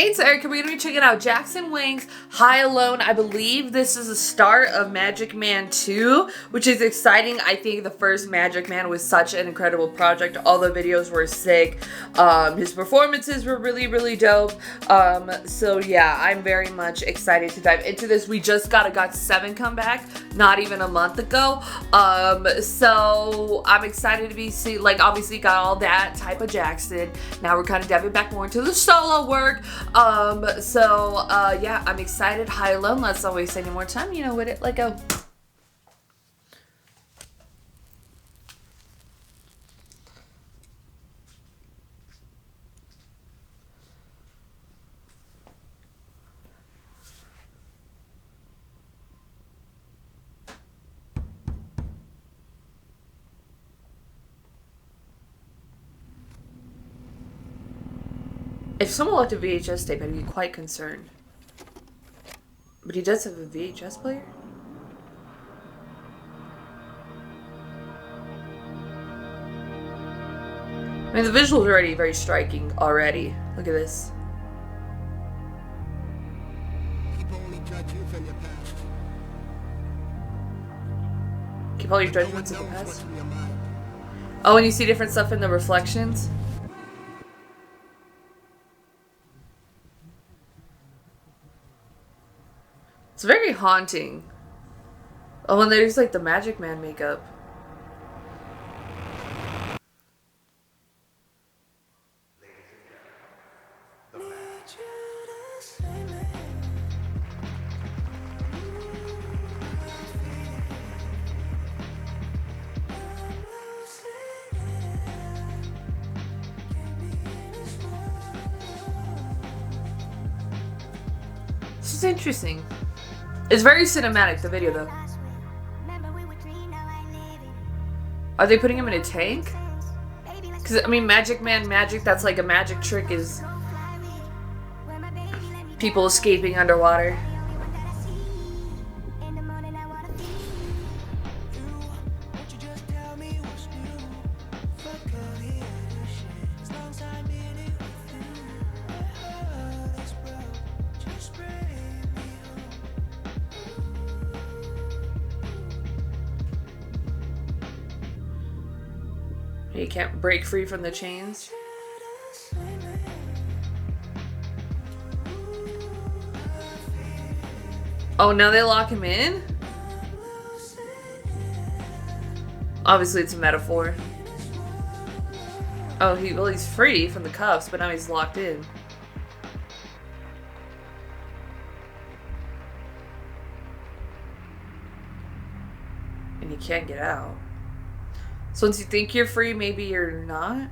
Hey, it's Erika. We're going to be checking out Jackson Wang's High Alone. I believe this is the start of Magic Man 2, which is exciting. I think the first Magic Man was such an incredible project. All the videos were sick. His performances were really, really dope. So yeah, I'm very much excited to dive into this. We just got a GOT7 comeback not even a month ago. So I'm excited to be obviously got all that type of Jackson. Now we're kind of diving back more into the solo work. Yeah, I'm excited. High Alone. Let's not waste any more time. You know, with it, let go. If someone left a VHS tape, I'd be quite concerned. But he does have a VHS player? I mean, the visuals are already very striking already. Look at this. Keep all your judgments in the past. Oh, and you see different stuff in the reflections? It's very haunting. Oh, and there's like the Magic Man makeup. This is interesting. It's very cinematic, the video, though. Are they putting him in a tank? Because, I mean, Magic Man magic, that's like a magic trick, is people escaping underwater. You can't break free from the chains. Oh, now they lock him in? Obviously, it's a metaphor. Oh, he's free from the cuffs, but now he's locked in. And he can't get out. So once you think you're free, maybe you're not.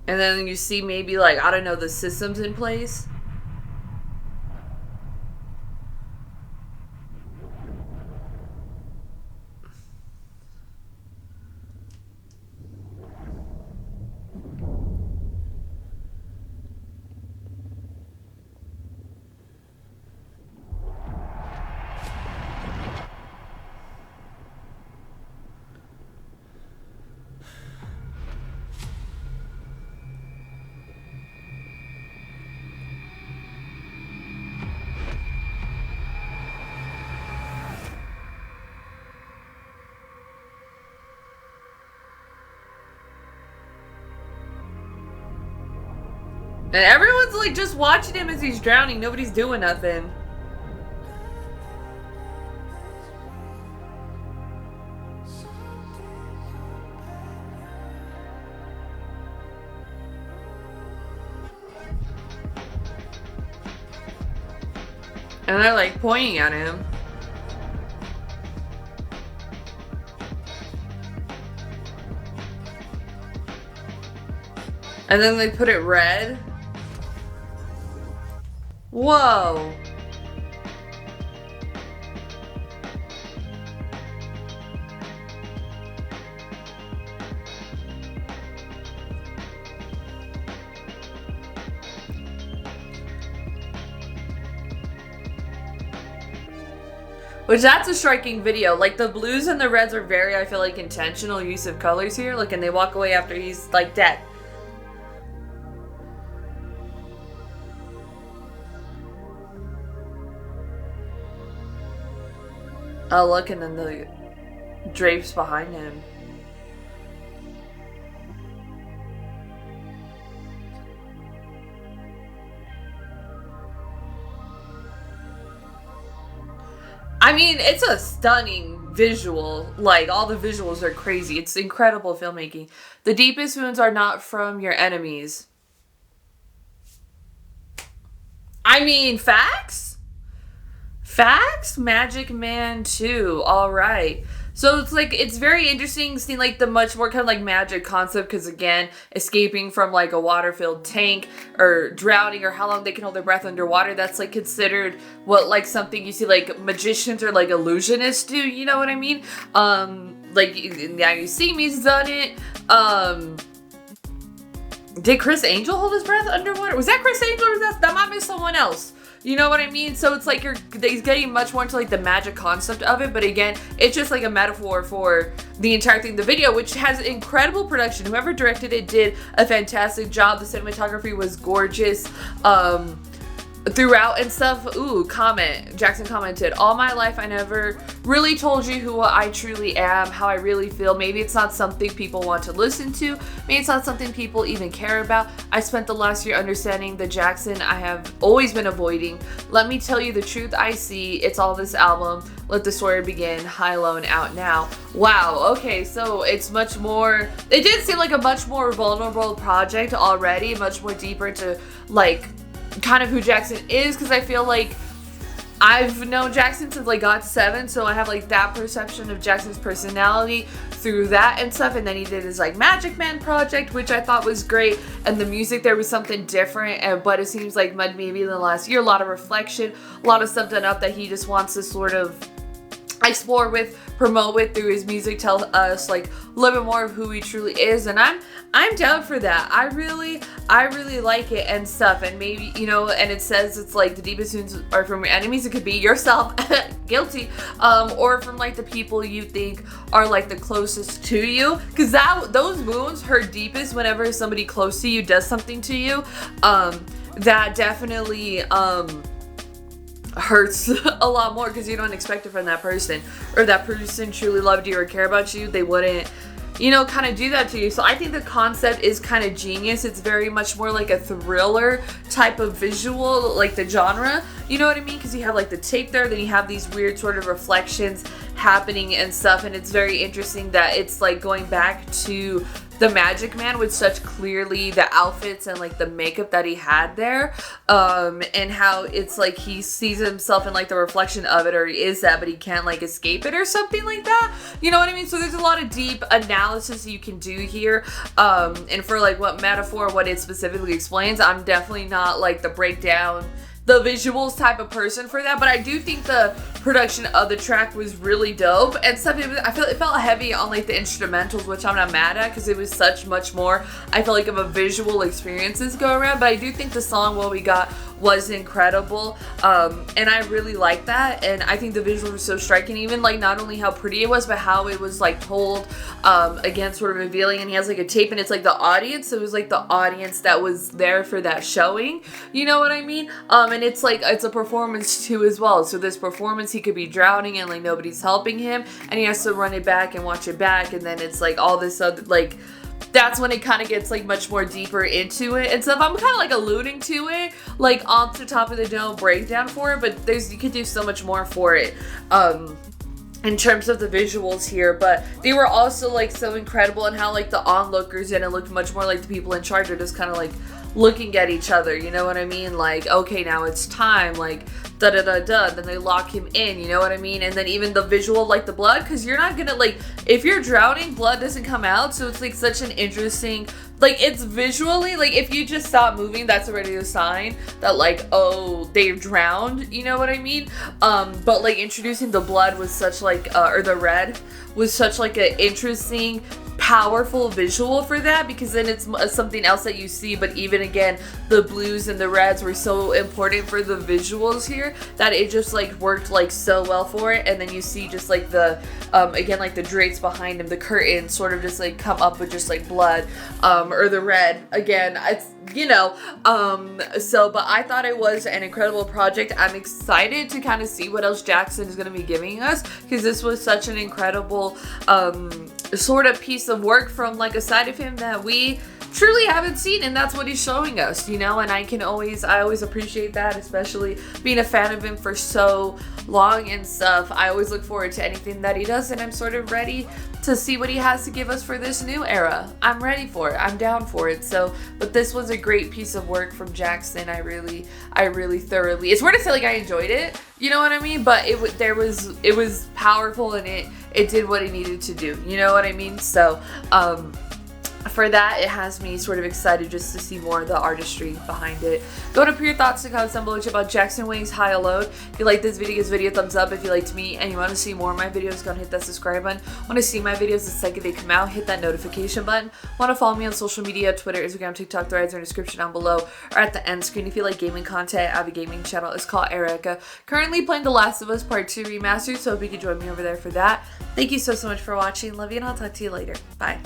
And then you see maybe, like, I don't know, the systems in place. And everyone's like just watching him as he's drowning. Nobody's doing nothing. And they're like pointing at him. And then they put it red. Whoa. Which, that's a striking video. Like, the blues and the reds are very, I feel like, intentional use of colors here. Like, and they walk away after he's, like, dead. Oh, look, and then the drapes behind him. I mean, it's a stunning visual. Like, all the visuals are crazy. It's incredible filmmaking. The deepest wounds are not from your enemies. I mean, facts? Facts? Magic Man 2. Alright. So it's like, it's very interesting seeing like the much more kind of like magic concept, because again, escaping from like a water-filled tank or drowning or how long they can hold their breath underwater, that's like considered what like something you see like magicians or like illusionists do, you know what I mean? Like, Now You See Me's done it. Did Chris Angel hold his breath underwater? Was that Chris Angel or that might be someone else? You know what I mean? So it's like he's getting much more into like the magic concept of it, but again, it's just like a metaphor for the entire thing. The video, which has incredible production, whoever directed it did a fantastic job. The cinematography was gorgeous. Throughout and stuff. Ooh, Jackson commented, all my life I never really told you who I truly am, how I really feel. Maybe it's not something people want to listen to. Maybe it's not something people even care about. I spent the last year understanding the Jackson I have always been avoiding. Let me tell you the truth I see. It's all this album. Let the story begin. High, Low, and Out Now. Wow, okay, so it's much more, it did seem like a much more vulnerable project already, much more deeper into like kind of who Jackson is, because I feel like I've known Jackson since like GOT7, so I have like that perception of Jackson's personality through that and stuff. And then he did his like Magic Man project, which I thought was great, and the music there was something different. But it seems like maybe in the last year, a lot of reflection, a lot of stuff done up that he just wants to sort of explore with, promote with through his music, tell us like a little bit more of who he truly is, and I'm down for that. I really like it and stuff. And maybe, you know, and it says it's like the deepest wounds are from your enemies. It could be yourself, guilty, or from like the people you think are like the closest to you, because those wounds hurt deepest whenever somebody close to you does something to you. That definitely hurts a lot more, because you don't expect it from that person, or that person truly loved you or care about you. They wouldn't, you know, kind of do that to you. So I think the concept is kind of genius. It's very much more like a thriller type of visual, like the genre, you know what I mean? Because you have like the tape there, then you have these weird sort of reflections happening and stuff, and it's very interesting that it's like going back to the Magic Man with such clearly the outfits and like the makeup that he had there, and how it's like he sees himself in like the reflection of it, or he is that, but he can't like escape it or something like that, you know what I mean? So there's a lot of deep analysis you can do here, and for like what metaphor, what it specifically explains, I'm definitely not like the breakdown, the visuals type of person for that, but I do think the production of the track was really dope and stuff. I feel it felt heavy on like the instrumentals, which I'm not mad at, because it was such much more, I feel like, of a visual experiences go around. But I do think the song What We Got was incredible, and I really like that, and I think the visuals were so striking, even like not only how pretty it was, but how it was like told, again, sort of revealing. And he has like a tape, and it's like the audience, so it was like the audience that was there for that showing, you know what I mean? And it's like, it's a performance too as well. So this performance, he could be drowning and like nobody's helping him, and he has to run it back and watch it back, and then it's like all this other, like, that's when it kind of gets like much more deeper into it and stuff. I'm kind of like alluding to it like off the top of the dome breakdown for it, but you could do so much more for it in terms of the visuals here. But they were also like so incredible, and how like the onlookers in it looked much more like the people in charge are just kind of like looking at each other, you know what I mean? Like, okay, now it's time, like, da-da-da-da, then they lock him in, you know what I mean? And then even the visual, like the blood, because you're not gonna, like, if you're drowning, blood doesn't come out, so it's like such an interesting, like, it's visually, like, if you just stop moving, that's already a sign that, like, oh, they drowned, you know what I mean? But like introducing the blood was such like, or the red was such like an interesting powerful visual for that, because then it's something else that you see. But even again, the blues and the reds were so important for the visuals here that it just like worked like so well for it. And then you see just like the again, like the drapes behind him, the curtains sort of just like come up with just like blood, or the red again. It's, you know, but I thought it was an incredible project. I'm excited to kind of see what else Jackson is going to be giving us, because this was such an incredible sort of piece of work from like a side of him that we truly haven't seen, and that's what he's showing us, you know. And I always appreciate that, especially being a fan of him for so long and stuff. I always look forward to anything that he does, and I'm sort of ready to see what he has to give us for this new era. I'm ready for it. I'm down for it. So, but this was a great piece of work from Jackson. I really thoroughly. It's weird to say like I enjoyed it. You know what I mean? But it was powerful, and it did what it needed to do. You know what I mean? So, for that, it has me sort of excited just to see more of the artistry behind it. Go and put your thoughts in the comments down below about Jackson Wang's High Alone. If you like this video, give this video a thumbs up. If you liked me and you want to see more of my videos, go and hit that subscribe button. Want to see my videos the second they come out, hit that notification button. Want to follow me on social media, Twitter, Instagram, TikTok, threads are in the description down below or at the end screen. If you like gaming content, I have a gaming channel. It's called Erika. Currently playing The Last of Us Part 2 Remastered, so hope you can join me over there for that. Thank you so much for watching. Love you, and I'll talk to you later. Bye.